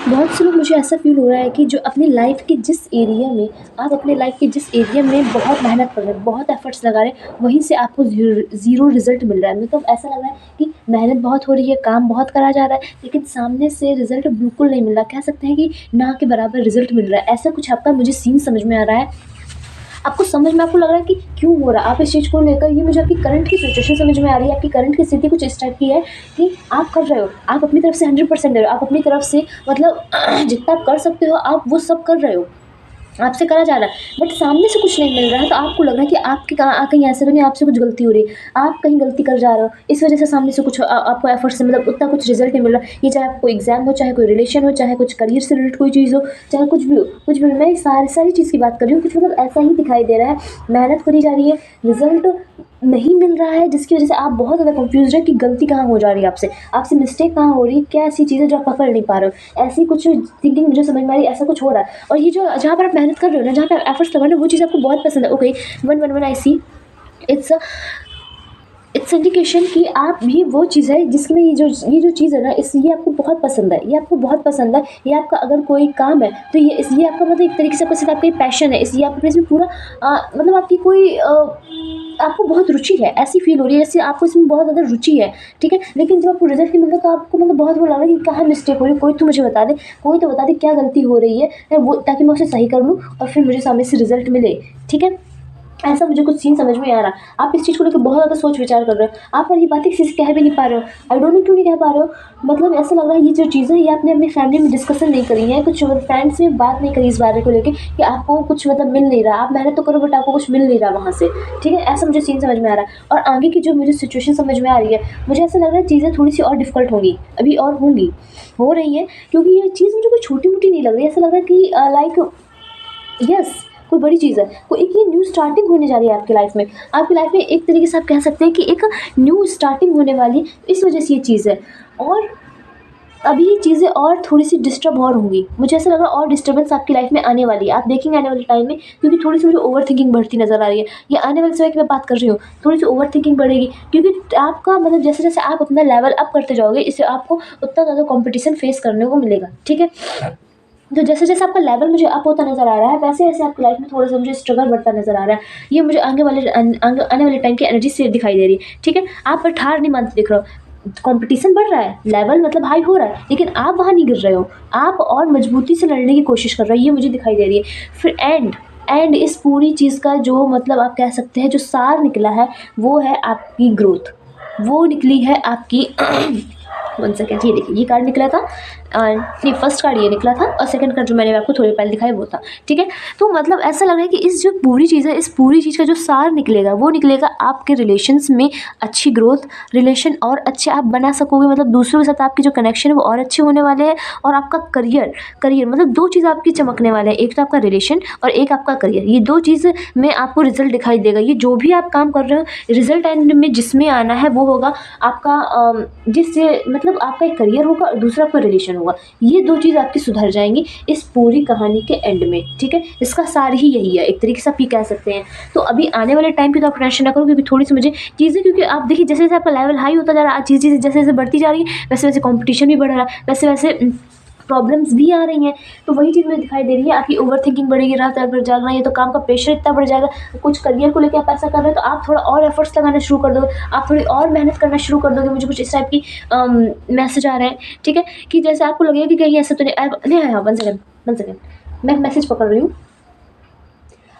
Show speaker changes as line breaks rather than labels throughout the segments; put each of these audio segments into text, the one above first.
बहुत से लोग मुझे ऐसा फ़ील हो रहा है कि जो अपनी लाइफ़ के जिस एरिया में आप अपने लाइफ़ के जिस एरिया में बहुत मेहनत कर रहे हैं, बहुत एफ़र्ट्स लगा रहे हैं, वहीं से आपको ज़ीरो रिज़ल्ट मिल रहा है। मतलब ऐसा लग रहा है कि मेहनत बहुत हो रही है, काम बहुत करा जा रहा है, लेकिन सामने से रिज़ल्ट बिल्कुल नहीं मिल रहा। कह सकते हैं कि ना के बराबर रिज़ल्ट मिल रहा है। ऐसा कुछ आपका मुझे सीन समझ में आ रहा है। आपको समझ में आपको लग रहा है कि क्यों हो रहा है, आप इस चीज़ को लेकर ये मुझे आपकी करंट की सिचुएशन समझ में आ रही है, आपकी करंट की स्थिति कुछ इस टाइप की है कि आप कर रहे हो, आप अपनी तरफ से 100% दे रहे हो, आप अपनी तरफ से मतलब जितना कर सकते हो आप वो सब कर रहे हो, आपसे करा जा रहा है, बट सामने से कुछ नहीं मिल रहा है, तो आपको लग रहा है कि आपके कहाँ कहीं ऐसा तो नहीं आपसे कुछ गलती हो रही है, आप कहीं गलती कर जा रहे हो, इस वजह से सामने से कुछ आपको एफर्ट से मतलब उतना कुछ रिजल्ट नहीं मिल रहा। ये चाहे आपको एग्जाम हो, चाहे कोई रिलेशन हो, चाहे कुछ करियर से रिलेटेड कोई चीज़ हो, चाहे कुछ भी हो, कुछ भी हो। मैं सारी सारी चीज़ की बात कर रही हूँ, कुछ मतलब ऐसा ही दिखाई दे रहा है, मेहनत करी जा रही है, रिजल्ट नहीं मिल रहा है, जिसकी वजह से आप बहुत ज़्यादा कंफ्यूज है कि गलती कहाँ हो जा रही है, आपसे आपसे मिस्टेक कहाँ हो रही है, क्या ऐसी चीज़ें जो आप पकड़ नहीं पा रहे हो, ऐसी कुछ थिंकिंग मुझे समझ में आ रही है, ऐसा कुछ हो रहा है। और ये जो जहाँ पर आप मेहनत कर रहे हो ना, जहाँ पे आप एफर्ट्स लगा रहे हो, वो चीज़ आपको बहुत पसंद है। Okay, one one one I see, it's it's indication कि आप भी वो चीज़ है जिसमें ये जो चीज़ है ना, ये आपको बहुत पसंद है, ये आपको बहुत पसंद है। ये आपका अगर कोई काम है तो ये आपका मतलब एक तरीके से आपका सिर्फ आपका पैशन है, इसलिए आप इसमें पूरा मतलब आपकी कोई आपको बहुत रुचि है, ऐसी फील हो रही है जैसे आपको इसमें बहुत ज़्यादा रुचि है, ठीक है। लेकिन जब आपको रिजल्ट नहीं मिलता तो आपको मतलब बहुत वो लग रहा है कि कहाँ मिस्टेक हो रही है, कोई तो मुझे बता दे, कोई तो बता दे क्या गलती हो रही है वो, ताकि मैं उसे सही कर लूँ और फिर मुझे सामने से रिजल्ट मिले, ठीक है। ऐसा मुझे कुछ सीन समझ में आ रहा। आप इस चीज़ को लेकर बहुत ज़्यादा सोच विचार कर रहे हो, आप और ये बातें किसी से कह भी नहीं पा रहे हो। आई डोंट नो क्यों नहीं कह पा रहे हो। मतलब ऐसा लग रहा है ये जो चीज़ें ये आपने अपनी फैमिली में डिस्कशन नहीं करी है, कुछ फ्रेंड्स में बात नहीं करी इस बारे को लेके कि आपको कुछ मतलब मिल नहीं रहा, आप मेहनत तो करो बट आपको कुछ मिल नहीं रहा वहाँ से, ठीक है। ऐसा मुझे सीन समझ में आ रहा है। और आगे की जो मुझे सिचुएशन समझ में आ रही है, मुझे ऐसा लग रहा है चीज़ें थोड़ी सी और डिफिकल्ट होंगी, अभी और होंगी, हो रही है, क्योंकि ये चीज़ मुझे कोई छोटी मोटी नहीं लग रही है। ऐसा लग रहा है कि लाइक यस, कोई बड़ी चीज़ है, कोई एक ये न्यू स्टार्टिंग होने जा रही है आपकी लाइफ में। आपकी लाइफ में एक तरीके से आप कह सकते हैं कि एक न्यू स्टार्टिंग होने वाली है, इस वजह से ये चीज़ है। और अभी ये चीज़ें और थोड़ी सी डिस्टर्ब और होंगी, मुझे ऐसा लग रहा है और डिस्टर्बेंस आपकी लाइफ में आने वाली है, आप देखेंगे आने वाले टाइम में, क्योंकि थोड़ी सी मुझे ओवर थिंकिंग बढ़ती नज़र आ रही है। ये आने वाले समय की मैं बात कर रही हूँ, थोड़ी सी ओवर थिंकिंग बढ़ेगी, क्योंकि आपका मतलब जैसे जैसे आप अपना लेवल अप करते जाओगे, इससे आपको उतना ज़्यादा कॉम्पिटिशन फेस करने को मिलेगा, ठीक है। तो जैसे जैसे आपका लेवल मुझे अप होता नज़र आ रहा है, वैसे वैसे आपकी लाइफ में थोड़ा सा मुझे स्ट्रगल बढ़ता नज़र आ रहा है। ये मुझे आने वाले टाइम की एनर्जी से दिखाई दे रही है, ठीक है। आप पर ठार नहीं मानते दिख रहे हो, कंपटीशन बढ़ रहा है, लेवल मतलब हाई हो रहा है, लेकिन आप वहाँ नहीं गिर रहे हो, आप और मजबूती से लड़ने की कोशिश कर रहे हो, ये मुझे दिखाई दे रही है। फिर एंड इस पूरी चीज़ का जो मतलब आप कह सकते हैं जो सार निकला है, वो है आपकी ग्रोथ, वो निकली है आपकी 1 सेकेंड, ये देखिए ये कार्ड निकला था, नहीं फर्स्ट कार्ड ये निकला था और सेकंड कार्ड जो मैंने आपको थोड़ी पहले दिखाया वो था, ठीक है। तो मतलब ऐसा लग रहा है कि इस जो पूरी चीज़ है, इस पूरी चीज़ का जो सार निकलेगा वो निकलेगा आपके रिलेशंस में अच्छी ग्रोथ, रिलेशन और अच्छे आप बना सकोगे, मतलब दूसरों के साथ आपके जो कनेक्शन है वो और अच्छे होने वाले हैं। और आपका करियर मतलब दो चीज़ आपकी चमकने वाले हैं, एक तो आपका रिलेशन और एक आपका करियर, ये दो चीज़ में आपको रिजल्ट दिखाई देगा। ये जो भी आप काम कर रहे हो, रिजल्ट एंड में जिसमें आना है वो होगा आपका जिससे मतलब आपका एक करियर होगा और दूसरा आपका रिलेशन होगा। ये दो चीज़ आपकी सुधर जाएंगी इस पूरी कहानी के एंड में, ठीक है। इसका सार ही यही है, एक तरीके से आप ये कह सकते हैं। तो अभी आने वाले टाइम की तो आप टेंशन ना करो, क्योंकि थोड़ी सी मुझे चीज़ें, क्योंकि आप देखिए जैसे जैसे आपका लेवल हाई होता जा रहा है, चीज़ें जैसे जैसे बढ़ती जा रही है, वैसे वैसे कॉम्पिटिशन भी बढ़ रहा है, वैसे वैसे प्रॉब्लम्स भी आ रही हैं। तो वही चीज़ मुझे दिखाई दे रही है, आपकी ओवर थिंकिंग बढ़ेगी, रात रात भर जागना, ये तो काम का प्रेशर इतना बढ़ जाएगा। कुछ करियर को लेकर आप ऐसा कर रहे हो तो आप थोड़ा और एफर्ट्स लगाना शुरू कर दो, आप थोड़ी और मेहनत करना शुरू कर दोगे। मुझे कुछ इस टाइप की मैसेज आ रहे हैं, ठीक है, कि जैसे आपको लगेगा कि कहीं ऐसा तो नहीं आया। 1 सेकेंड मैं मैसेज पकड़ रही हूँ।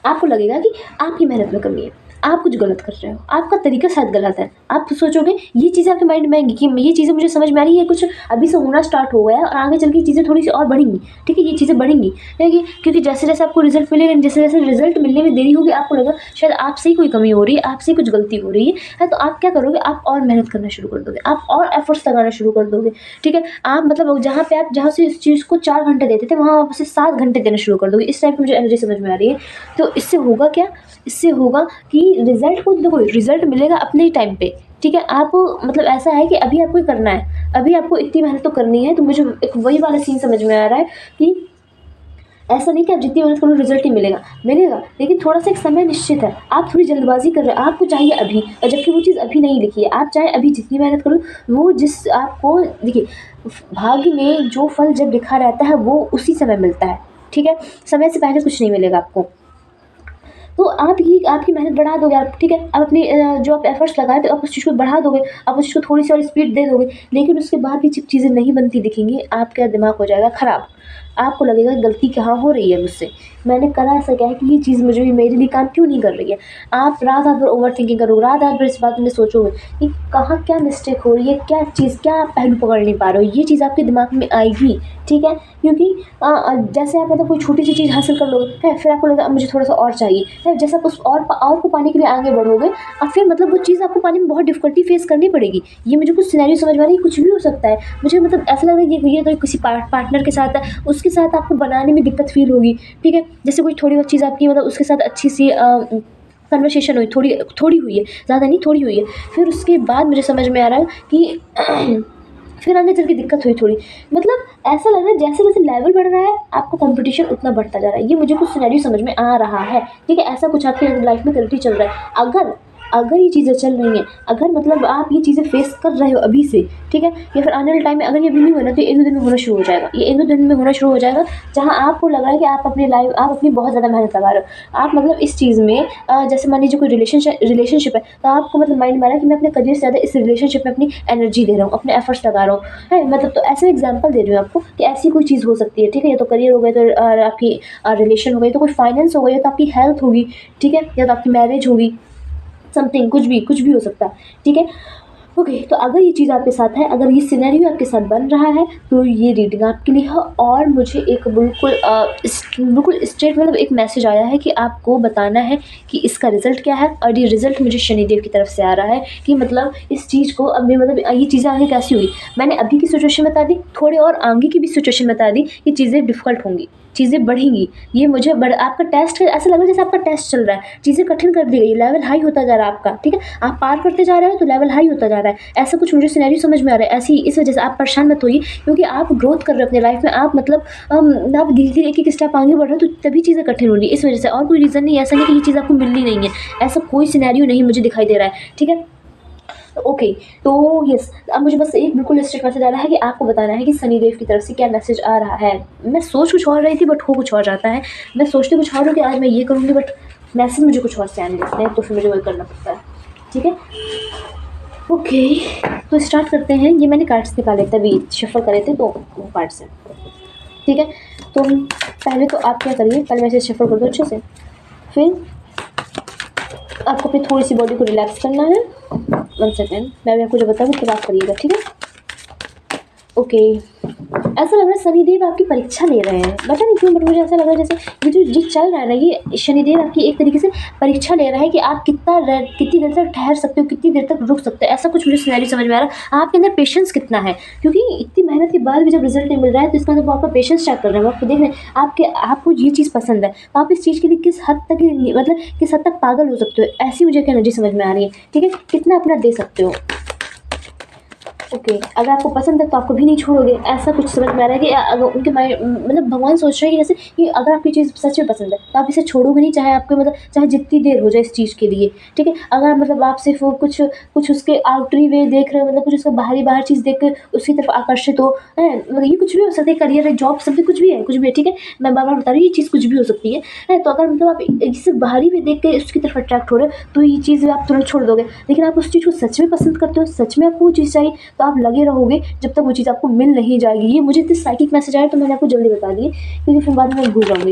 आपको लगेगा कि आपकी मेहनत में कमी है, आप कुछ गलत कर रहे हो, आपका तरीका शायद गलत है। आप सोचोगे ये चीज़ें आपके माइंड में आएंगी कि ये चीज़ें मुझे समझ में आ रही है, कुछ अभी से होना स्टार्ट हो गया है और आगे चल के चीज़ें थोड़ी सी और बढ़ेंगी, ठीक है। ये चीज़ें बढ़ेंगी क्योंकि जैसे जैसे आपको रिजल्ट मिलेगा, जैसे जैसे रिजल्ट मिलने में देरी होगी, आपको लगा शायद आपसे ही कोई कमी हो रही है, आपसे ही कुछ गलती हो रही है। तो आप क्या करोगे, आप और मेहनत करना शुरू कर दोगे, आप और एफर्ट्स लगाना शुरू कर दोगे, ठीक है। आप मतलब जहाँ से इस चीज़ को 4 घंटे देते थे वहाँ आप उसे 7 घंटे देना शुरू कर दोगे। इस टाइप की मुझे एनर्जी समझ में आ रही है। तो इससे होगा क्या, इससे होगा कि रिजल्ट को देखो, रिजल्ट मिलेगा अपने ही टाइम पे, ठीक है। आप मतलब ऐसा है कि अभी आपको करना है, अभी आपको इतनी मेहनत तो करनी है। तो मुझे एक वही वाला सीन समझ में आ रहा है कि ऐसा नहीं कि आप जितनी मेहनत करो रिजल्ट ही मिलेगा, लेकिन थोड़ा-सा एक समय निश्चित है। आप थोड़ी जल्दबाज़ी कर रहे हो, आपको चाहिए अभी, और जबकि वो चीज़ अभी नहीं लिखी है। आप चाहे अभी जितनी मेहनत करो, वो जिस आपको देखिए, भाग्य में जो फल जब लिखा रहता है वो उसी समय मिलता है, ठीक है? समय से पहले कुछ नहीं मिलेगा आपको। तो आप ही आपकी मेहनत बढ़ा दोगे आप, ठीक है? आप अपनी जो आप एफर्ट्स लगाए थे, आप उस चीज़ को बढ़ा दोगे, आप उस चीज़ को थोड़ी-सी और स्पीड दे दोगे, लेकिन उसके बाद भी जब चीज़ें नहीं बनती दिखेंगी, आपका दिमाग हो जाएगा खराब। आपको लगेगा गलती कहाँ हो रही है मुझसे, मैंने करा ऐसा क्या है कि ये चीज़ मुझे मेरे लिए काम क्यों नहीं कर रही है? आप रात-रात भर ओवरथिंकिंग करोगे, रात-रात भर इस बारे में सोचोगे कि कहाँ क्या मिस्टेक हो रही है, क्या चीज़, क्या आप पहलू पकड़ नहीं पा रहे हो, ये चीज़ आपके दिमाग में आएगी, ठीक है? क्योंकि जैसे आप मतलब कोई छोटी-सी चीज़ हासिल कर लोगे, है, फिर आपको लगेगा अब मुझे थोड़ा-सा और चाहिए, है, जैसे आप उस और को पाने के लिए आगे बढ़ोगे, और फिर मतलब वो चीज़ आपको पाने में बहुत डिफ़िकल्टी फ़ेस करनी पड़ेगी। ये मुझे कुछ सिनेरियो समझ में आ रही है, कुछ भी हो सकता है। मुझे मतलब ऐसा लग रहा है कि ये तो किसी पार्टनर के साथ है, उसके साथ आपको बनाने में दिक्कत फ़ील होगी, ठीक है? जैसे कोई थोड़ी बहुत चीज़ आपकी मतलब उसके साथ अच्छी-सी कन्वर्सेशन हुई, थोड़ी थोड़ी हुई है, ज़्यादा नहीं थोड़ी हुई है। फिर उसके बाद मुझे समझ में आ रहा है कि फिर आगे चल के दिक्कत हुई थोड़ी। मतलब ऐसा लग रहा है जैसे-जैसे लेवल बढ़ रहा है, आपका कॉम्पिटिशन उतना बढ़ता जा रहा है। ये मुझे कुछ सिनेरियो समझ में आ रहा है, ठीक है? ऐसा कुछ आपकी लाइफ़ में करंटली चल रहा है। अगर ये चीज़ें चल रही हैं, अगर मतलब आप ये चीज़ें फेस कर रहे हो अभी से, ठीक है? या फिर आने वाले टाइम में अगर ये अभी नहीं हुआ ना, तो ये 1-2 दिन में होना शुरू हो जाएगा। ये 1-2 दिन में होना शुरू हो जाएगा, जहाँ आपको लग रहा है कि आप अपनी बहुत ज़्यादा मेहनत लगा रहे हो। आप मतलब इस चीज़ में जैसे मान लीजिए कोई रिलेशनशिप है, तो आपको मतलब माइंड में आ रहा है कि मैं अपने करियर से ज़्यादा इस रिलेशनशिप में अपनी एनर्जी दे रहा हूँ, अपने एफर्ट्स लगा रहा हूँ, है? मतलब तो ऐसे एग्ज़ाम्पल दे रही हूँ आपको कि ऐसी कोई चीज़ हो सकती है, ठीक है? या तो करियर हो गया, तो आपकी रिलेशन हो गई, तो कोई फाइनेंस हो गया, तो आपकी हेल्थ होगी, ठीक है? या तो आपकी मैरिज होगी, समथिंग कुछ भी हो सकता है, ठीक है? ओके, तो अगर ये चीज़ आपके साथ है, अगर ये सिनेरियो आपके साथ बन रहा है, तो ये रीडिंग आपके लिए है। और मुझे एक बिल्कुल स्ट्रेट मतलब एक मैसेज आया है कि आपको बताना है कि इसका रिज़ल्ट क्या है, और ये रिज़ल्ट मुझे शनिदेव की तरफ से आ रहा है कि मतलब इस चीज़ को अभी मतलब ये चीज़ें आगे कैसी हुई। मैंने अभी की सिचुएशन बता दी, थोड़े और आगे की भी सिचुएशन बता दी कि चीज़ें डिफ़िकल्ट होंगी, चीज़ें बढ़ेंगी। ये मुझे आपका टेस्ट है, ऐसा लग रहा है जैसे आपका टेस्ट चल रहा है, चीज़ें कठिन कर दी गई, लेवल हाई होता जा रहा है आपका, ठीक है? आप पार करते जा रहे हो तो लेवल हाई होता जा रहा है। ऐसा कुछ मुझे सिनेरियो समझ में आ रहा है। ऐसी इस वजह से आप परेशान मत होइए, क्योंकि आप ग्रोथ कर रहे हो अपने लाइफ में, आप मतलब आप धीरे-धीरे एक-एक स्टेप आगे बढ़ रहे हो, तो तभी चीज़ें कठिन हो रही है, इस वजह से, और कोई रीज़न नहीं है। ऐसा नहीं कि ये चीज़ आपको मिलनी नहीं है, ऐसा कोई सिनेरियो नहीं मुझे दिखाई दे रहा है, ठीक है? ओके, तो यस, अब मुझे बस एक बिल्कुल स्ट्रिक्ट मैसेज आ रहा है कि आपको बताना है कि शनिदेव की तरफ से क्या मैसेज आ रहा है। मैं सोच कुछ और रही थी, बट हो कुछ और जाता है। मैं सोचती कुछ और हूँ कि आज मैं ये करूँगी, बट मैसेज मुझे कुछ और से आने लगते हैं, तो फिर मुझे वही करना पड़ता है, ठीक है? ओके, तो स्टार्ट करते हैं। ये मैंने कार्ड्स निकाले थे, अभी शफल करे थे, तो वो कार्ड्स हैं, ठीक है? तो पहले तो आप क्या करिए, पहले मैं इसे शफल कर दूँ अच्छे से, फिर आपको अपनी थोड़ी-सी बॉडी को रिलैक्स करना है। 1 सेकंड, मैं अभी आपको जो बताऊँ उसके बाद करिएगा, ठीक है? ओके, ऐसा लग रहा है शनिदेव आपकी परीक्षा ले रहे हैं, पता नहीं क्यों, बट मुझे ऐसा लग रहा है जैसे ये चल रहा है ना, ये शनिदेव आपकी एक तरीके से परीक्षा ले रहा है कि आप कितनी देर तक ठहर सकते हो, कितनी देर तक रुक सकते हो। ऐसा कुछ मुझे सिनेरियो समझ में आ रहा है। आपके अंदर पेशेंस कितना है, क्योंकि इतनी मेहनत के बाद भी जब रिजल्ट नहीं मिल रहा है, तो इसका मतलब वो आपका पेशेंस चेक कर रहे हैं, वो आपको देख रहे हैं आपको ये चीज़ पसंद है, तो आप इस चीज़ के लिए किस हद तक पागल हो सकते हो, ऐसी मुझे एक एनर्जी समझ में आ रही है, ठीक है? कितना अपना दे सकते हो। ओके, अगर आपको पसंद है तो आप कभी नहीं छोड़ोगे, ऐसा कुछ समझ में आ रहा है कि अगर उनके माइंड मतलब भगवान सोच रहे हैं कि जैसे कि अगर आपकी चीज़ सच में पसंद है, तो आप इसे छोड़ोगे नहीं, चाहे आपके मतलब चाहे जितनी देर हो जाए इस चीज़ के लिए, ठीक है? अगर मतलब आप सिर्फ़ कुछ उसके आउटरी वे देख रहे हो, मतलब कुछ उसका बाहर चीज़ देख के उसकी तरफ आकर्षित हो, हैं? मतलब ये कुछ भी हो सकता है, करियर है, जॉब, समथिंग कुछ भी है, ठीक है? मैं बार-बार बता रही हूँ, ये चीज़ कुछ भी हो सकती है, हैं? तो अगर मतलब आप सिर्फ़ बाहरी वे देख के उसकी तरफ अट्रैक्ट हो रहे हो, तो ये चीज़ आप तुरंत छोड़ दोगे। लेकिन आप उस चीज़ को सच में पसंद करते हो, सच में आपको वो चीज़ चाहिए, तो आप लगे रहोगे जब तक वो चीज़ आपको मिल नहीं जाएगी। ये मुझे इतने साइकिक मैसेज आया, तो मैंने आपको जल्दी बता दिए, क्योंकि फिर बाद में मैं भूल जाऊँगी,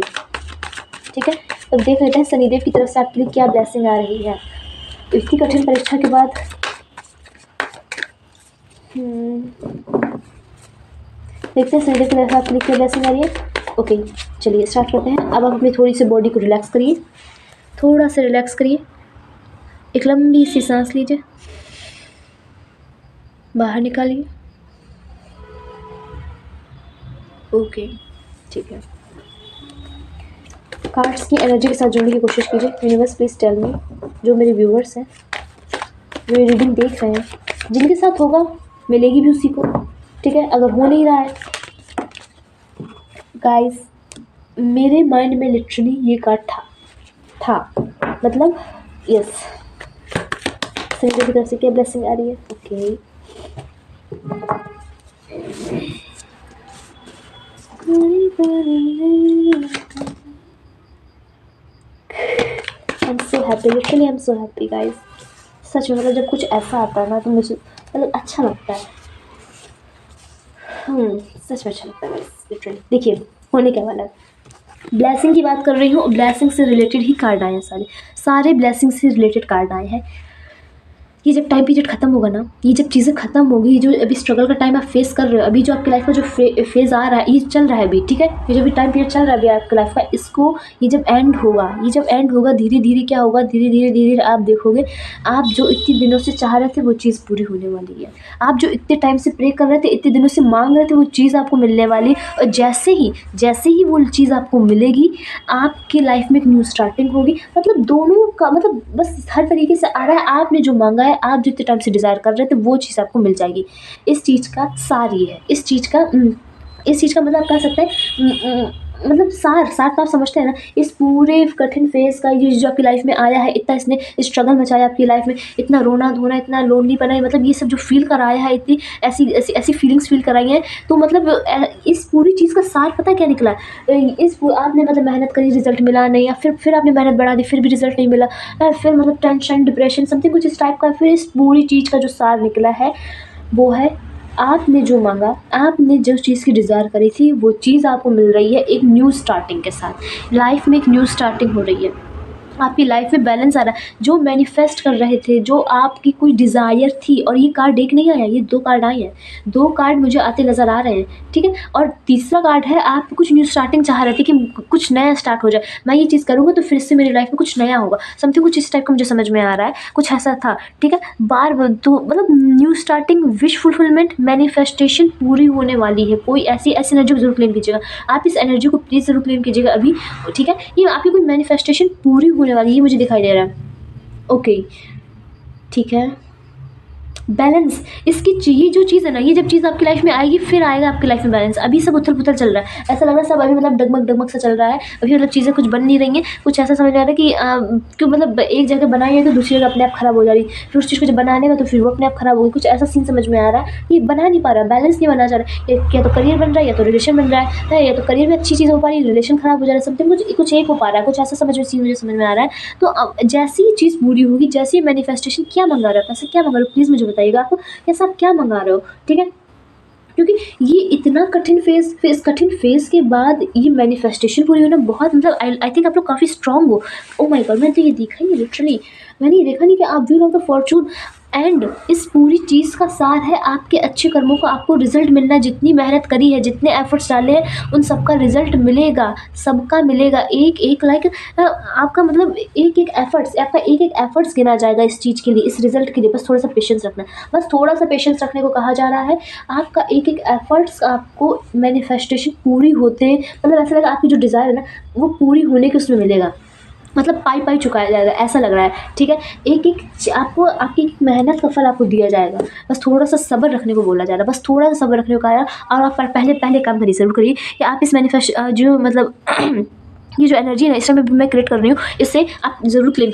ठीक है? तो देख लेते हैं शनिदेव की तरफ से आपके लिए क्या ब्लेसिंग आ रही है। तो इतनी कठिन परीक्षा के बाद देखते हैं शनिदेव की तरफ से आपके लिए क्या ब्लेसिंग आ रही है। ओके, चलिए स्टार्ट करते हैं। अब आप अपनी थोड़ी सी बॉडी को रिलैक्स करिए, थोड़ा सा रिलैक्स करिए, एक लंबी सी सांस लीजिए, बाहर निकालिए। ओके, ठीक है। कार्ड्स की एनर्जी के साथ जुड़ने की कोशिश कीजिए। यूनिवर्स प्लीज़ टेल मी, जो मेरे व्यूअर्स हैं, जो ये रीडिंग देख रहे हैं, जिनके साथ होगा मिलेगी भी उसी को, ठीक है? अगर हो नहीं रहा है गाइस, मेरे माइंड में लिटरली ये कार्ड था मतलब यस। संजय की तरफ से क्या ब्लेसिंग आ रही है? Okay I am so happy, literally I am so happy guys. सच में मतलब जब कुछ ऐसा आता है ना तो मुझे मतलब अच्छा लगता है। सच में अच्छा लगता है गाइस लिटरली। देखिए होने क्या वाला है, ब्लेसिंग की बात कर रही हूँ, ब्लेसिंग से रिलेटेड ही कार्ड आए हैं सारे ब्लेसिंग से रिलेटेड कार्ड आए हैं। ये जब टाइम पीरियड खत्म होगा ना, ये जब चीज़ें खत्म होगी, जो अभी स्ट्रगल का टाइम आप फेस कर रहे हो, अभी जो आपकी लाइफ का जो फेज़ आ रहा है, ये चल रहा है अभी, ठीक है, ये जो भी टाइम पीरियड चल रहा है अभी आपकी लाइफ का, इसको ये जब एंड होगा धीरे धीरे क्या होगा, धीरे धीरे आप देखोगे आप जो इतने दिनों से चाह रहे थे वो चीज़ पूरी होने वाली है। आप जो इतने टाइम से प्रे कर रहे थे, इतने दिनों से मांग रहे थे, वो चीज़ आपको मिलने वाली। और जैसे ही वो चीज़ आपको मिलेगी, आपकी लाइफ में एक न्यू स्टार्टिंग होगी। मतलब दोनों का मतलब बस हर तरीके से आ रहा है, आपने जो मांगा है, आप जितने टाइम से डिज़ायर कर रहे थे वो चीज़ आपको मिल जाएगी। इस चीज़ का सार ये है, इस चीज़ का मतलब आप कह सकते हैं मतलब सार तो आप समझते हैं ना। इस पूरे कठिन फेज़ का ये जो आपकी लाइफ में आया है, इतना इसने स्ट्रगल मचाया आपकी लाइफ में, इतना रोना-धोना, इतना लोनलीपन है, मतलब ये सब जो फ़ील कराया है, इतनी ऐसी फीलिंग्स फ़ील कराई हैं, तो मतलब इस पूरी चीज़ का सार पता है क्या निकला? आपने मतलब मेहनत करी, रिज़ल्ट मिला नहीं, या फिर आपने मेहनत बढ़ा दी, फिर भी रिज़ल्ट नहीं मिला, फिर मतलब टेंशन, डिप्रेशन समथिंग कुछ इस टाइप का। फिर इस पूरी चीज़ का जो सार निकला है, वो है आपने जो माँगा, आपने जिस चीज़ की डिज़ायर करी थी, वो चीज़ आपको मिल रही है एक न्यू स्टार्टिंग के साथ। लाइफ़ में एक न्यू स्टार्टिंग हो रही है। आपकी लाइफ में बैलेंस आ रहा है। जो मैनिफेस्ट कर रहे थे, जो आपकी कोई डिज़ायर थी, और ये कार्ड एक नहीं आया, ये 2 कार्ड आए हैं। 2 कार्ड मुझे आते नज़र आ रहे हैं, ठीक है? और तीसरा कार्ड है, आप कुछ न्यू स्टार्टिंग चाह रहे थे कि कुछ नया स्टार्ट हो जाए। मैं ये चीज़ करूँगा तो फिर से मेरी लाइफ में कुछ नया होगा। समथिंग कुछ इस टाइप का मुझे समझ में आ रहा है, कुछ ऐसा था, ठीक है? तो मतलब new starting, wish fulfilment, manifestation पूरी होने वाली है। कोई ऐसी एनर्जी को ज़रूर क्लेम कीजिएगा। आप इस एनर्जी को प्लीज़ ज़रूर क्लेम कीजिएगा अभी, ठीक है? ये आपकी कोई मैनिफेस्टेशन पूरी होने वाली है, ये मुझे दिखाई दे रहा है। ओके, ठीक है। बैलेंस, इसकी ये जो चीज़ है ना, ये जब चीज़ आपकी लाइफ में आएगी, फिर आएगा आपकी लाइफ में बैलेंस। अभी सब उथल-पुथल चल रहा है, ऐसा लग रहा है सब अभी मतलब डगमग-डगमग सा चल रहा है। अभी मतलब चीज़ें कुछ बन नहीं रही हैं, कुछ ऐसा समझ में आ रहा है कि क्यों मतलब एक जगह बनाई है तो दूसरी जगह अपने आप खराब हो जा रही है, फिर उस चीज़ को जब बनाने में तो फिर वो अपने आप खराब होगी। कुछ ऐसा सीन समझ में आ रहा है, ये बना नहीं पा रहा, बैलेंस नहीं बना जा रहा है। या तो करियर बन रहा है, या तो रिलेशन बन रहा है, या तो करियर में अच्छी चीज़ हो पा रही है, रिलेशन खराब हो जा रहा है, समथिंग कुछ एक हो पा रहा है, कुछ ऐसा सीन मुझे समझ में आ रहा है। तो जैसे ही चीज़ पूरी होगी, जैसे ही मैनिफेस्टेशन, क्या मंगा रहे हो, पैसे क्या मंगा रहे हो, प्लीज़ मुझे बताइएगा आपको, ऐसा आप क्या मंगा रहे हो, ठीक है? क्योंकि ये इतना कठिन फेज़ कठिन फेज़ के बाद ये मैनिफेस्टेशन पूरी होना बहुत मतलब आई थिंक आप लोग काफ़ी स्ट्रॉन्ग हो। Oh my God! मैंने तो ये देखा ही नहीं लिटरली, मैंने ये देखा नहीं कि आप wheel of the Fortune and इस पूरी चीज़ का सार है आपके अच्छे कर्मों का आपको रिज़ल्ट मिलना है। जितनी मेहनत करी है, जितने एफ़र्ट्स डाले हैं, उन सबका रिज़ल्ट मिलेगा, सबका मिलेगा। एक-एक लाइक आपका मतलब एक-एक एफ़र्ट्स गिना जाएगा इस चीज़ के लिए, इस रिज़ल्ट के लिए। बस थोड़ा-सा पेशेंस रखना है, बस थोड़ा-सा पेशेंस रखने को कहा जा रहा है। आपका एक-एक एफ़र्ट्स आपको मैनिफेस्टेशन पूरी होते मतलब ऐसा लगा आपकी जो डिज़ायर है ना, वो पूरी होने के उसमें मिलेगा। मतलब पाई-पाई चुकाया जाएगा, ऐसा लग रहा है, ठीक है? एक-एक आपको आपकी एक मेहनत का फल आपको दिया जाएगा। बस थोड़ा-सा सब्र रखने को बोला जा रहा है, बस थोड़ा-सा सब्र रखने को कहा जा रहा है। और आप पहले काम करिए, ज़रूर करिए कि आप इस जो मतलब ये जो एनर्जी है ना, इस टाइम मैं क्रिएट कर रही हूँ, इससे आप ज़रूर क्लेम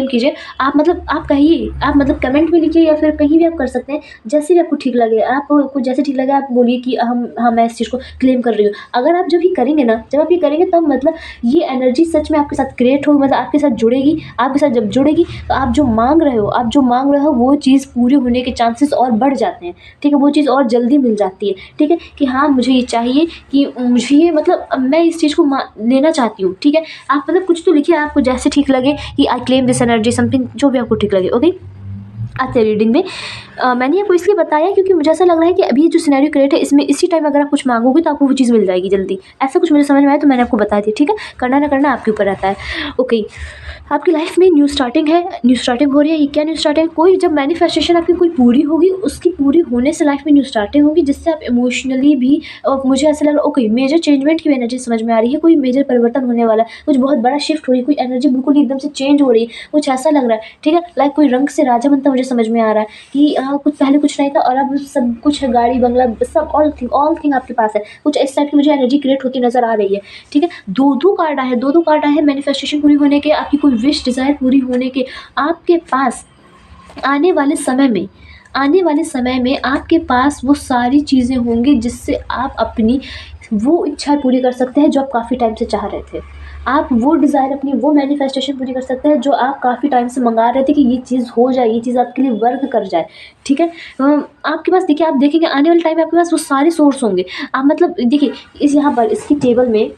कीजिए। आप मतलब आप कहिए, आप मतलब कमेंट में लिखिए, या फिर कहीं भी आप कर सकते हैं, जैसे भी आपको ठीक लगे। आपको जैसे ठीक लगे आप बोलिए कि हाँ, मैं इस चीज़ को क्लेम कर रही हूँ। अगर आप जब ये करेंगे ना, जब आप ये करेंगे, तब मतलब ये एनर्जी सच में आपके साथ क्रिएट होगी, मतलब आपके साथ जुड़ेगी। आपके साथ जब जुड़ेगी, तो आप जो मांग रहे हो वो चीज़ पूरी होने के चांसेस और बढ़ जाते हैं, ठीक है? वो चीज़ और जल्दी मिल जाती है, ठीक है? कि हाँ, मुझे ये चाहिए, कि मुझे ये मतलब मैं इस चीज़ को लेना चाहती हूँ, ठीक है? आप मतलब कुछ तो लिखिए, आपको जैसे ठीक लगे कि I claim this energy something, जो भी आपको ठीक लगे, ओके? आते हैं रीडिंग में। मैंने आपको इसलिए बताया क्योंकि मुझे ऐसा लग रहा है कि अभी जो सिनेरियो क्रिएट है, इसमें इसी टाइम अगर आप कुछ मांगोगे तो आपको वो चीज़ मिल जाएगी जल्दी। ऐसा कुछ मुझे समझ में आया तो मैंने आपको बता दिया, ठीक है? करना ना करना आपके ऊपर रहता है। ओके, आपकी लाइफ में न्यू स्टार्टिंग है, न्यू स्टार्टिंग हो रही है। ये क्या न्यू स्टार्टिंग? कोई जब मैनिफेस्टेशन आपकी कोई पूरी होगी, उसकी पूरी होने से लाइफ में न्यू स्टार्टिंग होगी, जिससे आप इमोशनली भी मुझे ऐसा लग रहा है ओके, मेजर चेंजमेंट की एनर्जी समझ में आ रही है, कोई मेजर परिवर्तन होने वाला है, कुछ बहुत बड़ा शिफ्ट हो रही है, कोई एनर्जी बिल्कुल ही एकदम से चेंज हो रही है, कुछ ऐसा लग रहा है, ठीक है? लाइक कोई रंग से राजा बनता मुझे समझ में आ रहा है कि कुछ पहले कुछ नहीं था और अब सब कुछ है, गाड़ी बंगला सब ऑल थिंग आपके पास है। कुछ इस टाइप की मुझे एनर्जी क्रिएट होती नज़र आ रही है, ठीक है। 2-2 कार्ड आए हैं, 2-2 कार्ड आए हैं मैनिफेस्टेशन पूरी होने के, आपकी कोई विश डिज़ायर पूरी होने के। आपके पास आने वाले समय में आपके पास वो सारी चीज़ें होंगी जिससे आप अपनी वो इच्छा पूरी कर सकते हैं जो आप काफ़ी टाइम से चाह रहे थे। आप वो डिज़ायर अपनी वो मैनिफेस्टेशन पूरी कर सकते हैं जो आप काफ़ी टाइम से मंगा रहे थे कि ये चीज़ हो जाए, ये चीज़ आपके लिए वर्क कर जाए, ठीक है। आपके पास देखिए, आप देखेंगे आने वाले टाइम में आपके पास वो सारे सोर्स होंगे। आप मतलब देखिए इस यहाँ पर इसकी टेबल में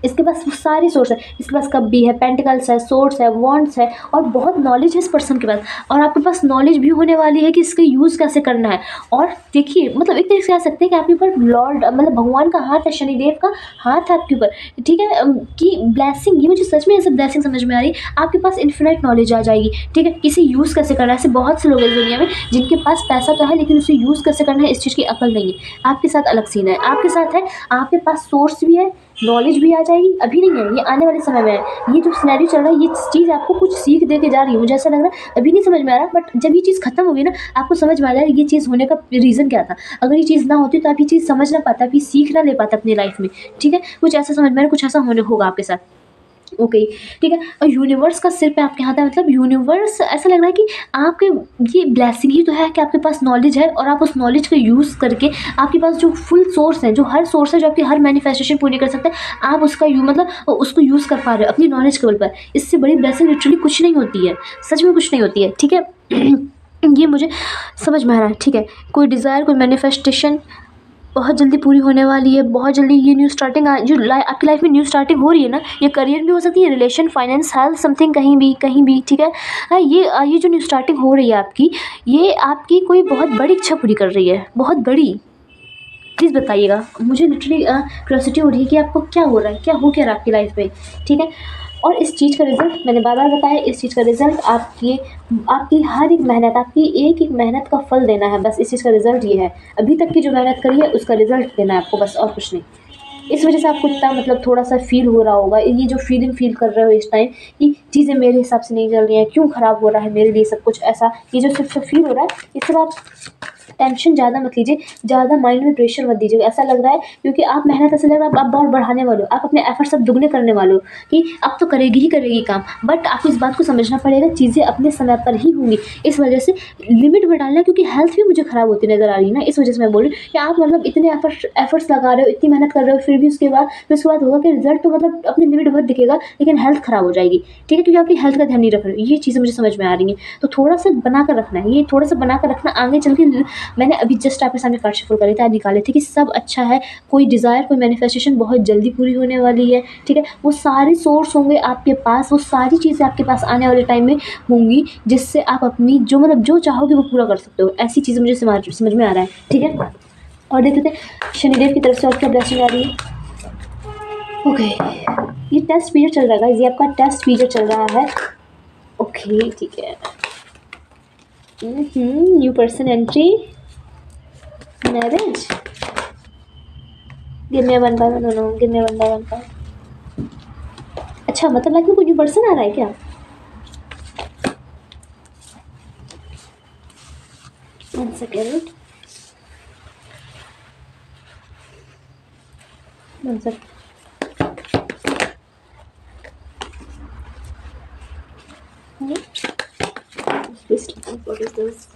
इसके पास वो सारे सोर्स है। इसके पास कप भी है, पेंटिकल्स है, सोर्स है, वॉन्ड्स है और बहुत नॉलेज है इस पर्सन के पास। और आपके पास नॉलेज भी होने वाली है कि इसका यूज़ कैसे करना है। और देखिए मतलब एक तरीके से कह सकते हैं कि आपके ऊपर लॉर्ड मतलब भगवान का हाथ है, शनिदेव का हाथ है आपके ऊपर, ठीक है। कि ब्लेसिंग, ये मुझे सच में ऐसे ब्लेसिंग समझ में आ रही है। आपके पास इन्फिनिट नॉलेज आ जाएगी, ठीक है। इसे यूज़ कैसे करना है, ऐसे बहुत से लोग हैं इस दुनिया में जिनके पास पैसा तो है लेकिन उसे यूज़ कैसे करना है इस चीज़ की अकल नहीं है। आपके साथ अलग सीन है, आपके साथ है, आपके पास सोर्स भी है, नॉलेज भी आ जाएगी। अभी नहीं है, ये आने वाले समय में है। ये जो सिनेरियो चल रहा है, ये चीज़ आपको कुछ सीख दे के जा रही है। मुझे ऐसा लग रहा है अभी नहीं समझ में आ रहा, बट जब ये चीज़ खत्म होगी ना आपको समझ में आ जाएगा ये चीज़ होने का रीज़न क्या था। अगर ये चीज़ ना होती तो आप ये चीज़ समझ ना पाते, आप ये सीख ना ले पाते अपनी लाइफ में, ठीक है। कुछ ऐसा समझ में आ रहा है, कुछ ऐसा होने होगा आपके साथ, ओके, ठीक है। और यूनिवर्स का सिर पे आपके हाथ है, मतलब यूनिवर्स ऐसा लग रहा है कि आपके ये ब्लेसिंग ही तो है कि आपके पास नॉलेज है और आप उस नॉलेज का यूज़ करके आपके पास जो फुल सोर्स है, जो हर सोर्स है जो आपकी हर मैनिफेस्टेशन पूरी कर सकता है, आप उसका मतलब उसको यूज़ कर पा रहे हो अपनी नॉलेज के बल पर। इससे बड़ी ब्लेसिंग लिटरली कुछ नहीं होती है, सच में कुछ नहीं होती है, ठीक है। ये मुझे समझ में आ रहा है, ठीक है। कोई डिज़ायर, कोई मैनिफेस्टेशन बहुत जल्दी पूरी होने वाली है, बहुत जल्दी ये न्यू स्टार्टिंग जो आपकी लाइफ में न्यू स्टार्टिंग हो रही है ना, ये करियर भी हो सकती है, रिलेशन, फाइनेंस, हेल्थ, समथिंग, कहीं भी, ठीक है। हाँ, ये जो न्यू स्टार्टिंग हो रही है आपकी, ये आपकी कोई बहुत बड़ी इच्छा पूरी कर रही है, बहुत बड़ी। प्लीज़ बताइएगा, मुझे लिटरली क्यूरियोसिटी हो रही है कि आपको क्या हो रहा है, क्या हो क्या रहा है आपकी लाइफ में, ठीक है। और इस चीज़ का रिज़ल्ट मैंने बार-बार बताया, इस चीज़ का रिज़ल्ट आपकी हर एक मेहनत, आपकी एक-एक मेहनत का फल देना है, बस इस चीज़ का रिज़ल्ट ये है। अभी तक की जो मेहनत करी है उसका रिज़ल्ट देना है आपको, बस और कुछ नहीं। इस वजह से आपको इतना मतलब थोड़ा-सा फ़ील हो रहा होगा, ये जो फीलिंग फ़ील कर रहे हो इस टाइम कि चीज़ें मेरे हिसाब से नहीं चल रही हैं, क्यों ख़राब हो रहा है मेरे लिए सब कुछ ऐसा, ये जो सब फ़ील हो रहा है, इससे आप टेंशन ज़्यादा मत लीजिए, ज़्यादा माइंड में प्रेशर मत दीजिएगा। ऐसा लग रहा है क्योंकि आप मेहनत, ऐसा लग रहा है आप और बढ़ाने वाले हो, आप अपने एफर्ट्स अब दुगने करने वाले हो कि अब तो करेगी ही करेगी काम। बट आपको इस बात को समझना पड़ेगा, चीज़ें अपने समय पर ही होंगी। इस वजह से लिमिट में डालना, क्योंकि हेल्थ भी मुझे ख़राब होती नज़र आ रही है ना, इस वजह से मैं बोल रही हूँ कि आप मतलब इतने एफर्ट्स लगा रहे हो, इतनी मेहनत कर रहे हो, फिर भी उसके बाद होगा कि रिजल्ट तो मतलब अपनी लिमिट भर दिखेगा लेकिन हेल्थ ख़राब हो जाएगी, ठीक है। क्योंकि अपनी हेल्थ का ध्यान नहीं रख रहे हो, ये चीज़ें मुझे समझ में आ रही हैं। तो थोड़ा सा बना कर रखना है, ये थोड़ा सा बना कर रखना, आगे चल के मैंने अभी जस्ट आपके सामने कार्ड शफल करे थे, आज निकाले थे कि सब अच्छा है। कोई डिज़ायर, कोई मैनिफेस्टेशन बहुत जल्दी पूरी होने वाली है, ठीक है। वो सारे सोर्स होंगे आपके पास, वो सारी चीज़ें आपके पास आने वाले टाइम में होंगी जिससे आप अपनी जो मतलब जो चाहोगे वो पूरा कर सकते हो। ऐसी चीज़ें मुझे समझ में आ रहा है, ठीक है। और देखते थे शनिदेव की तरफ से और क्या ब्लेसिंग आ रही है। ओके, ये टेस्ट पीरियड चल रहा है गाइस, ये आपका टेस्ट पीरियड चल रहा है, ओके, ठीक है। New person entry, marriage, give me one by one, know give me one by one card. अच्छा, मतलब लाइक में कोई न्यू पर्सन आ रहा है क्या? One second, one second. What is this?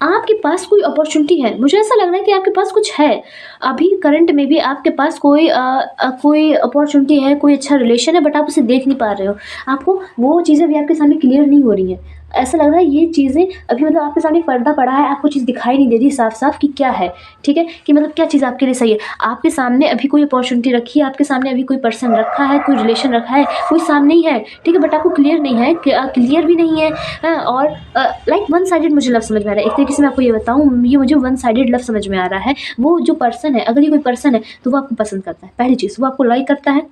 आपके पास कोई अपॉर्चुनिटी है, मुझे ऐसा लग रहा है कि आपके पास कुछ है अभी करंट में भी, आपके पास कोई अपॉर्चुनिटी है, कोई अच्छा रिलेशन है, बट आप उसे देख नहीं पा रहे हो। आपको वो चीज़ें भी आपके सामने क्लियर नहीं हो रही हैं। ऐसा लग रहा है ये चीज़ें अभी मतलब आपके सामने पर्दा पड़ा है, आपको चीज़ दिखाई नहीं दे रही साफ साफ कि क्या है, ठीक है। कि मतलब क्या चीज़ आपके लिए सही है। आपके सामने अभी कोई अपॉर्चुनिटी रखी है, आपके सामने अभी कोई पर्सन रखा है, कोई रिलेशन रखा है, कोई सामने ही है, ठीक है। बट आपको क्लियर नहीं है, क्लियर भी नहीं है। और लाइक वन साइडेड मुझे लव समझ में आ रहा है। एक तरीके से मैं आपको ये बताऊँ, ये मुझे वन साइडेड लव समझ में आ रहा है। वो जो पर्सन है, अगर ये कोई पर्सन है तो वो आपको पसंद करता है, पहली चीज़ वो आपको लाइक करता है,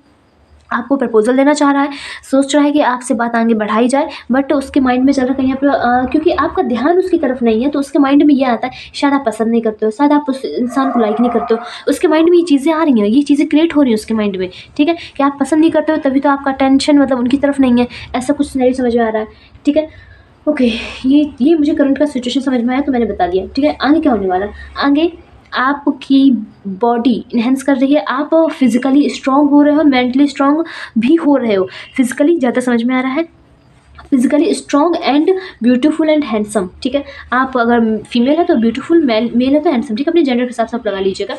आपको प्रपोज़ल देना चाह रहा है, सोच रहा है कि आपसे बात आगे बढ़ाई जाए, बट उसके माइंड में चल रहा है कहीं पे क्योंकि आपका ध्यान उसकी तरफ नहीं है, तो उसके माइंड में ये आता है शायद आप पसंद नहीं करते हो, शायद आप उस इंसान को लाइक नहीं करते हो। उसके माइंड में ये चीज़ें आ रही हैं, ये चीज़ें क्रिएट हो रही हैं उसके माइंड में, ठीक है? कि आप पसंद नहीं करते हो तभी तो आपका टेंशन मतलब उनकी तरफ नहीं है, ऐसा कुछ नहीं समझ में आ रहा है, ठीक है? ओके, ये मुझे करंट का सिचुएशन समझ में आया तो मैंने बता दिया, ठीक है? आगे क्या होने वाला है? आगे आपकी बॉडी इन्हेंस कर रही है, आप फिज़िकली स्ट्रॉन्ग हो रहे हो, मेंटली स्ट्रॉन्ग भी हो रहे हो। फिज़िकली ज़्यादा समझ में आ रहा है, physically strong and beautiful and handsome, ठीक है? आप अगर फीमेल है तो ब्यूटीफुल, मेल है तो हैंडसम, ठीक है? अपने जेंडर के हिसाब से आप लगा लीजिएगा।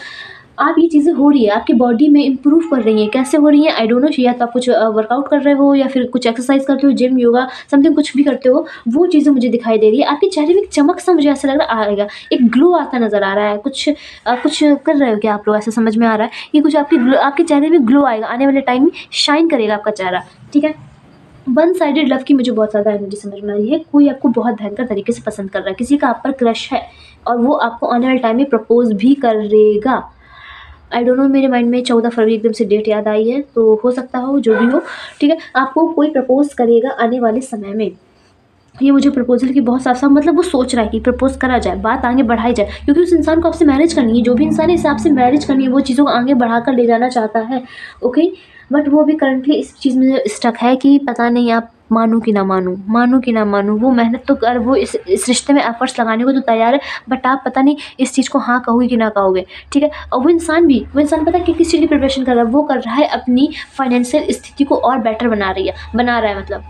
आप ये चीज़ें हो रही है, आपकी बॉडी में इम्प्रूव कर रही हैं, कैसे हो रही हैं आई डोंट नो, या तो आप कुछ वर्कआउट कर रहे हो या फिर कुछ एक्सरसाइज करते हो, जिम, योगा, समथिंग कुछ भी करते हो, वो चीज़ें मुझे दिखाई दे रही है। आपके चेहरे में एक चमक सा मुझे ऐसा लग रहा आएगा, एक ग्लो आता नज़र आ रहा है, कुछ कर रहे हो क्या आप लोग, ऐसा समझ में आ रहा है कि कुछ आपके चेहरे में ग्लो आएगा, आने वाले टाइम में शाइन करेगा आपका चेहरा, ठीक है? वन साइडेड लव की मुझे बहुत ज़्यादा एनर्जी समझ में आ रही है, कोई आपको बहुत भयंकर तरीके से पसंद कर रहा है, किसी का आप पर क्रश है और वो आपको आने वाले टाइम में प्रपोज़ भी करेगा। आई डोंट नो, मेरे माइंड में 14 फरवरी एकदम से डेट याद आई है, तो हो सकता हो जो भी हो, ठीक है? आपको कोई प्रपोज़ करेगा आने वाले समय में। ये मुझे प्रपोज़ल की बहुत साफ-साफ मतलब वो सोच रहा है कि प्रपोज़ करा जाए, बात आगे बढ़ाई जाए, क्योंकि उस इंसान को आपसे मैरिज करनी है, जो भी इंसान इस आपसे मैरिज करनी है, वो चीज़ों को आगे बढ़ाकर ले जाना चाहता है, ओके? बट वो भी करंटली इस चीज़ में स्टक है कि पता नहीं आप मानूँ कि ना मानूँ, मानूँ कि ना मानूँ। वो मेहनत तो कर, वो इस रिश्ते में एफ़र्ट्स लगाने को तो तैयार है, बट आप पता नहीं इस चीज़ को हाँ कहोगे कि ना कहोगे, ठीक है? और वो इंसान पता है कि किस चीज़ की प्रिपरेशन कर रहा है, वो कर रहा है अपनी फाइनेंशियल स्थिति को और बेटर बना रहा है मतलब,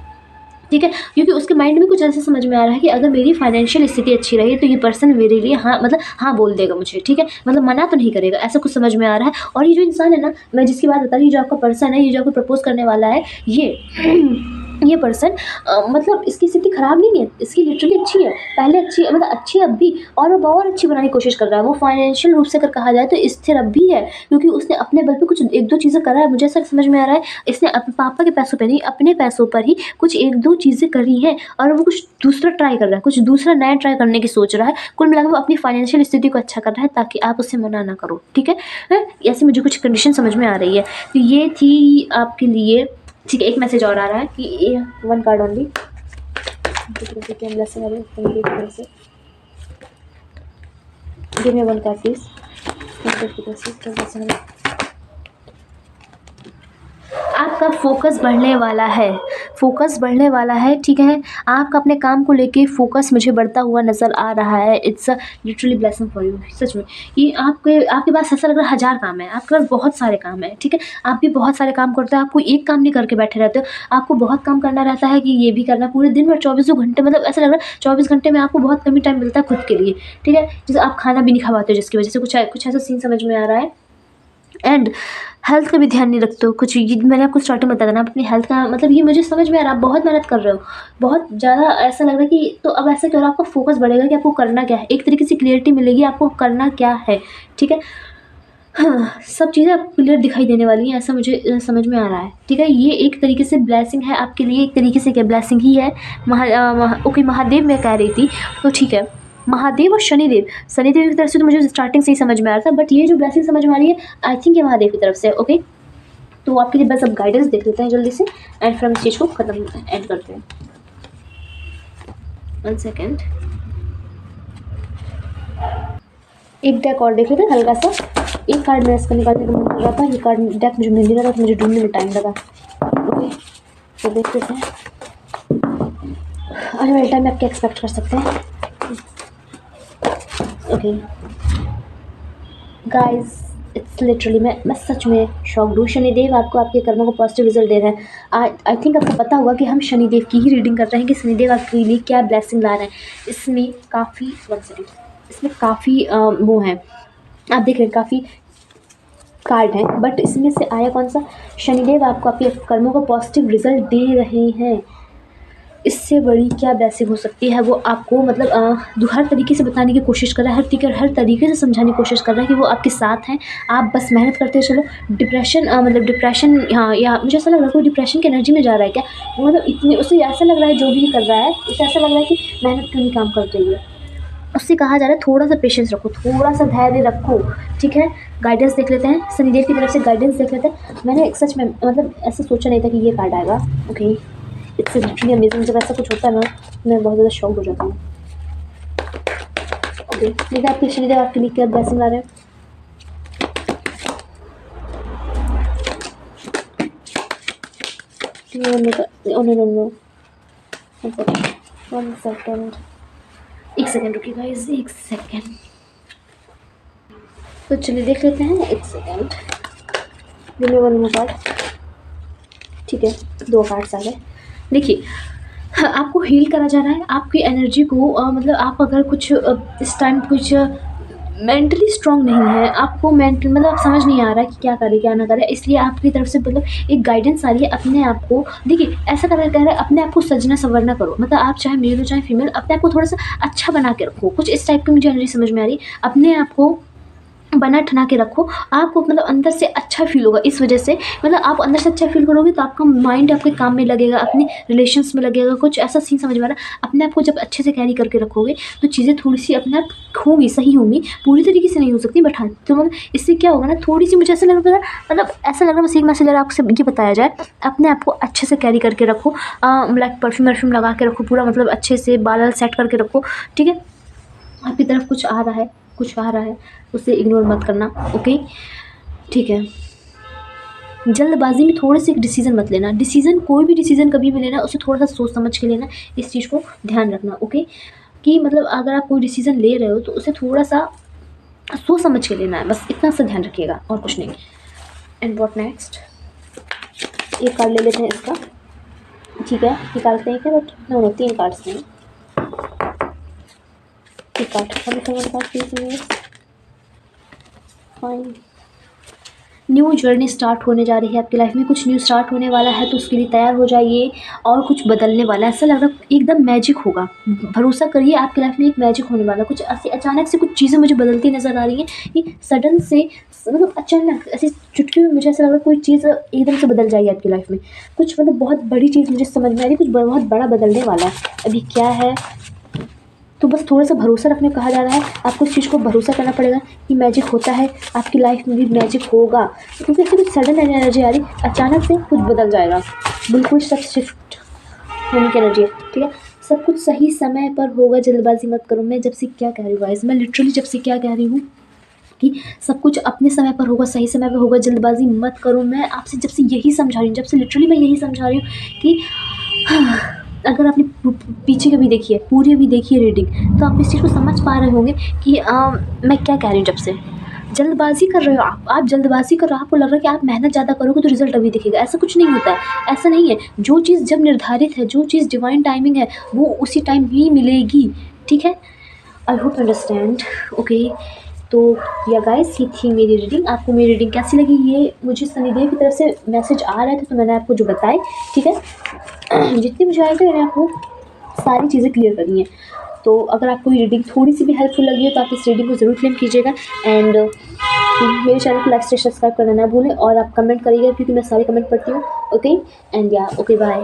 ठीक है? क्योंकि उसके माइंड में कुछ ऐसा समझ में आ रहा है कि अगर मेरी फाइनेंशियल स्थिति अच्छी रही तो ये पर्सन मेरे लिए हाँ मतलब हाँ बोल देगा मुझे, ठीक है? मतलब मना तो नहीं करेगा, ऐसा कुछ समझ में आ रहा है। और ये जो इंसान है ना, मैं जिसकी बात बता रही हूँ, जो आपका पर्सन है, ये जो आपको प्रपोज़ करने वाला है, ये पर्सन मतलब इसकी स्थिति ख़राब नहीं है, इसकी लिटरली अच्छी है, पहले अच्छी मतलब अच्छी अब भी, और वो और अच्छी बनाने की कोशिश कर रहा है। वो फाइनेंशियल रूप से अगर कहा जाए तो स्थिर अब भी है, क्योंकि उसने अपने बल पे कुछ 1-2 चीज़ें करा है, मुझे ऐसा समझ में आ रहा है। इसने अपने पापा के पैसों पे नहीं, अपने पैसों पर ही कुछ 1-2 चीज़ें करी हैं, और वो कुछ दूसरा ट्राई कर रहा है, कुछ दूसरा नया ट्राई करने की सोच रहा है। कुल मिलाकर वो अपनी फाइनेंशियल स्थिति को अच्छा कर रहा है ताकि आप उससे मना ना करो, ठीक है? ऐसी मुझे कुछ कंडीशन समझ में आ रही है। तो ये थी आपके लिए, ठीक है? एक मैसेज और आ रहा है कि ये 1 card only, give me 1 card please. आपका फोकस बढ़ने वाला है, ठीक है? आपका अपने काम को लेके फोकस मुझे बढ़ता हुआ नज़र आ रहा है। It's a literally blessing for you, सच में। ये आपके पास ऐसा लग रहा है हज़ार काम है, आपके पास बहुत सारे काम हैं, ठीक है? आप भी बहुत सारे काम करते हो, आप कोई एक काम नहीं करके बैठे रहते हो, आपको बहुत काम करना रहता है कि ये भी करना, पूरे दिन भर 24 घंटे, मतलब ऐसा लग रहा है 24 घंटे में आपको बहुत कम ही टाइम मिलता है खुद के लिए, ठीक है? जैसे आप खाना भी नहीं खा पाते हो, जिसकी वजह से कुछ ऐसा सीन समझ में आ रहा है। एंड हेल्थ का भी ध्यान नहीं रखते हो कुछ, ये मैंने आपको स्टार्टिंग में बताया था ना, अपनी हेल्थ का मतलब ये मुझे समझ में आ रहा है, आप बहुत मेहनत कर रहे हो, बहुत ज़्यादा ऐसा लग रहा है कि, तो अब ऐसा क्या हो रहा है, आपका फोकस बढ़ेगा कि आपको करना क्या है, एक तरीके से क्लियरिटी मिलेगी आपको करना क्या है, ठीक है? हाँ, सब चीज़ें आपको क्लियर दिखाई देने वाली हैं, ऐसा मुझे समझ में आ रहा है, ठीक है? ये एक तरीके से ब्लेसिंग है आपके लिए, एक तरीके से क्या ब्लेसिंग ही है। ओके, महादेव मैं कह रही थी, तो ठीक है, महादेव और शनिदेव की तरफ से तो मुझे स्टार्टिंग से ही समझ में आ रहा था, बट ये जो ब्लेसिंग समझ में आ रही है, आई थिंक ये महादेव की तरफ से, ओके? तो आपके लिए बस अब गाइडेंस देख लेते हैं जल्दी से, एंड फिर हम इस चीज़ को खत्म एंड करते हैं। 1 सेकेंड, एक डेक और देख लेते हैं हल्का सा। एक कार्ड मैं इसका निकालने का मन कर रहा था, ये कार्ड डेक मुझे मिल नहीं रहा था, तो मुझे ढूंढने में टाइम लगा, ओके? तो देख लेते हैं आने वाले टाइम में आप क्या एक्सपेक्ट कर सकते हैं, ओके गाइस? इट्स लिटरली मैं सच में शॉक्ड हूँ। शनिदेव आपको आपके कर्मों को पॉजिटिव रिजल्ट दे रहे हैं। आई थिंक आपको पता होगा कि हम शनिदेव की ही रीडिंग कर रहे हैं कि शनिदेव आपके लिए क्या ब्लेसिंग ला रहे हैं। इसमें काफ़ी वो हैं, आप देख रहे हैं काफ़ी कार्ड हैं, बट इसमें से आया कौन सा? शनिदेव आपको आपके कर्मों को पॉजिटिव रिजल्ट दे रहे हैं। इससे बड़ी क्या ब्लेसिंग हो सकती है? वो आपको मतलब हर तरीके से बताने की कोशिश कर रहा है, हर तरीके से समझाने की कोशिश कर रहा है कि वो आपके साथ हैं, आप बस मेहनत करते चलो। डिप्रेशन हाँ, या मुझे ऐसा लग रहा है कोई डिप्रेशन की एनर्जी में जा रहा है क्या, मतलब इतनी उसे ऐसा लग रहा है, जो भी कर रहा है उसे ऐसा लग रहा है कि मेहनत क्यों नहीं काम कर रही है, उससे कहा जा रहा है थोड़ा सा पेशेंस रखो, थोड़ा सा धैर्य रखो, ठीक है। गाइडेंस देख लेते हैं, शनिदेव की तरफ से गाइडेंस देख लेते हैं। मैंने सच में मतलब ऐसा सोचा नहीं था कि ये कार्ड आएगा। Okay, it's literally amazing. जब ऐसा कुछ होता है ना, मैं बहुत ज़्यादा शॉक हो जाता हूँ। ओके, देखिए आपके शनिदेव आपके लिए क्या ब्लेसिंग ला रहे हैं। नो, 1 सेकेंड, 1 सेकेंड रुकिए गाइस, 1 सेकेंड। तो चलिए देख लेते हैं, 1 सेकेंड। गिव मी 1 मोर कार्ड, ठीक है। 2 कार्ड्स आ गए। देखिए, आपको हील करा जा रहा है आपकी एनर्जी को। मतलब आप अगर कुछ इस टाइम कुछ मेंटली स्ट्रांग नहीं है, आपको मेंटल मतलब समझ नहीं आ रहा है कि क्या करें क्या ना करें, इसलिए आपकी तरफ से मतलब एक गाइडेंस आ रही है। अपने आप को देखिए, ऐसा कह रहा है अपने आप को सजना संवरना करो। मतलब आप चाहे मेल हो चाहे फीमेल, अपने आप को थोड़ा सा अच्छा बना के रखो। कुछ इस टाइप की मुझे एनर्जी समझ में आ रही। अपने आप को बना ठना के रखो, आपको मतलब अंदर से अच्छा फील होगा। इस वजह से मतलब आप अंदर से अच्छा फील करोगे तो आपका माइंड आपके काम में लगेगा, अपने रिलेशंस में लगेगा। कुछ ऐसा सीन समझ में आ रहा है। अपने आप को जब अच्छे से कैरी करके रखोगे तो चीज़ें थोड़ी सी अपने आप होंगी, सही होंगी। पूरी तरीके से नहीं हो सकती, बट हाँ, तो मतलब इससे क्या होगा ना, थोड़ी सी मुझे ऐसा लग रहा है, मतलब ऐसा लग रहा है बस एक मैसेज आपसे ये बताया जाए, अपने आप को अच्छे से कैरी करके रखो। लाइक परफ्यूम वर्फ्यूम लगा के रखो, पूरा मतलब अच्छे से बाल सेट करके रखो, ठीक है। आपकी तरफ कुछ आ रहा है, कुछ आ रहा है, उसे इग्नोर मत करना, ओके, ठीक है। जल्दबाजी में थोड़े से डिसीजन मत लेना। डिसीजन, कोई भी डिसीजन कभी भी लेना, उसे थोड़ा सा सोच समझ के लेना। इस चीज़ को ध्यान रखना, ओके, कि मतलब अगर आप कोई डिसीजन ले रहे हो तो उसे थोड़ा सा सोच समझ के लेना है, बस इतना सा ध्यान रखिएगा और कुछ नहीं। एंड व्हाट नेक्स्ट, एक कार्ड ले लेते हैं इसका, ठीक है। निकालते हैं क्या, बट नो 3 कार्ड्स नहीं, एक card. Fine. New journey start होने जा रही है आपकी लाइफ में, कुछ न्यू स्टार्ट होने वाला है, तो उसके लिए तैयार हो जाइए। और कुछ बदलने वाला है, ऐसा लग रहा है एकदम मैजिक होगा। भरोसा करिए, आपकी लाइफ में एक मैजिक होने वाला है। कुछ ऐसे अचानक से कुछ चीज़ें मुझे बदलती नज़र आ रही हैं कि सडन से, मतलब अचानक ऐसी चुटकी में मुझे ऐसा लग रहा है कोई चीज़ एकदम से बदल जाएगी आपकी लाइफ में। कुछ मतलब बहुत बड़ी चीज़ मुझे समझ में आ रही है, कुछ बहुत बड़ा बदलने वाला है। अभी क्या है, तो बस थोड़ा सा भरोसा रखने कहा जा रहा है। आपको इस चीज़ को भरोसा करना पड़ेगा कि मैजिक होता है, आपकी लाइफ में भी मैजिक होगा। क्योंकि ऐसे कुछ सडन एनर्जी आ रही, अचानक से कुछ बदल जाएगा, बिल्कुल सब शिफ्ट होने की एनर्जी है, ठीक है। सब कुछ सही समय पर होगा, जल्दबाजी मत करो। मैं जब से क्या कह रही हूँ गाइस, मैं लिटरली जब से क्या कह रही हूँ कि सब कुछ अपने समय पर होगा, सही समय पर होगा, जल्दबाजी मत करो। मैं आपसे जब से यही समझा रही हूँ, जब से लिटरली मैं यही समझा रही हूँ कि अगर आपने पीछे कभी देखी है, पूरी अभी देखी है रीडिंग, तो आप इस चीज़ को समझ पा रहे होंगे कि मैं क्या कह रही हूँ। जब से जल्दबाजी कर रहे हो आप जल्दबाजी कर रहे हो, आपको लग रहा है कि आप मेहनत ज़्यादा करोगे तो रिजल्ट अभी दिखेगा। ऐसा कुछ नहीं होता है, ऐसा नहीं है। जो चीज़ जब निर्धारित है, जो चीज़ डिवाइन टाइमिंग है, वो उसी टाइम ही मिलेगी, ठीक है। I hope you understand, okay. तो या गाइस, ये थी मेरी रीडिंग। आपको मेरी रीडिंग कैसी लगी, ये मुझे शनिदेव की तरफ से मैसेज आ रहे थे, तो मैंने आपको जो बताए, ठीक है। जितनी मुझे आए थे मैंने आपको सारी चीज़ें क्लियर करी हैं। तो अगर आपको ये रीडिंग थोड़ी सी भी हेल्पफुल लगी हो तो आप इस रीडिंग को ज़रूर क्लेम कीजिएगा। एंड मेरे चैनल को लाइक से सब्सक्राइब करना ना भूलें, और आप कमेंट करिएगा क्योंकि मैं सारे कमेंट पढ़ती हूँ, ओके। एंड या ओके, बाय।